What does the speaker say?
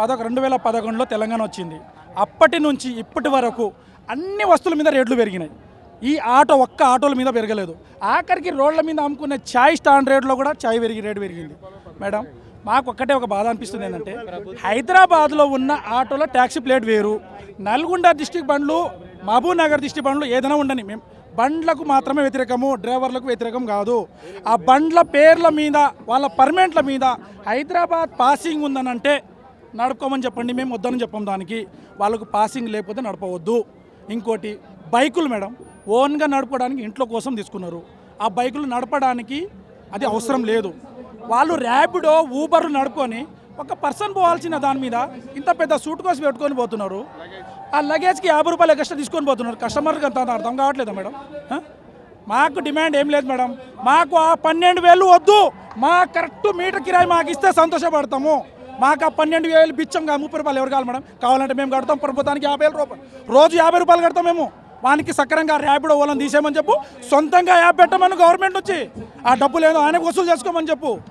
2011లో తెలంగాణ వచ్చింది. అప్పటి నుంచి ఇప్పటి వరకు అన్ని వస్తువుల మీద రేట్లు పెరిగినాయి. ఈ ఒక్క ఆటోల మీద పెరగలేదు. ఆఖరికి రోడ్ల మీద అమ్ముకునే ఛాయ్ స్టాండ్ రేట్లో కూడా ఛాయ్ రేటు పెరిగింది. మేడం, మాకు ఒక్కటే ఒక బాధ అనిపిస్తుంది ఏంటంటే, హైదరాబాద్లో ఉన్న ఆటోలో ట్యాక్సీ ప్లేట్ వేరు, నల్గొండ డిస్టిక్ బండ్లు, మహబూబ్ నగర్ డిస్టిక్ బండ్లు ఏదైనా ఉండని, మేము బండ్లకు మాత్రమే వ్యతిరేకము, డ్రైవర్లకు వ్యతిరేకం కాదు. ఆ బండ్ల పేర్ల మీద, వాళ్ళ పర్మిట్ల మీద హైదరాబాద్ పాసింగ్ ఉందనంటే నడుపుకోమని చెప్పండి, మేము వద్దని చెప్పం. దానికి వాళ్ళకు పాసింగ్ లేకపోతే నడపవద్దు. ఇంకోటి బైకులు మేడం, ఓన్గా నడపడానికి ఇంట్లో కోసం తీసుకున్నారు. ఆ బైకులు నడపడానికి అది అవసరం లేదు. వాళ్ళు ర్యాపిడో, ఊబర్లు నడుపుకొని ఒక పర్సన్ పోవాల్సిన దాని మీద ఇంత పెద్ద సూట్ కోసం పెట్టుకొని పోతున్నారు. ఆ లగేజ్కి 50 రూపాయలు ఎక్స్ట్రా తీసుకొని పోతున్నారు. కస్టమర్కి అంత అర్థం కావట్లేదా మేడం? మాకు డిమాండ్ ఏం లేదు మేడం, మాకు ఆ 12,000 వద్దు. మా కరెక్ట్ మీటర్ కిరాయి మాకు ఇస్తే సంతోషపడతాము. మాకు ఆ 12,000 బిచ్చంగా 30 రూపాయలు ఎవరు కావాలి మేడం? కావాలంటే మేము కడతాం. ప్రభుత్వానికి 50,000 రూపాయలు, రోజు 50 రూపాయలు కడతాం. మేము వానికి సక్రంగా ర్యాపిడో వాళ్ళని తీసేయమని చెప్పు, సొంతంగా యాప్ పెట్టమని గవర్నమెంట్ వచ్చి ఆ డబ్బులు ఏదో ఆయనకు వసూలు చేసుకోమని చెప్పు.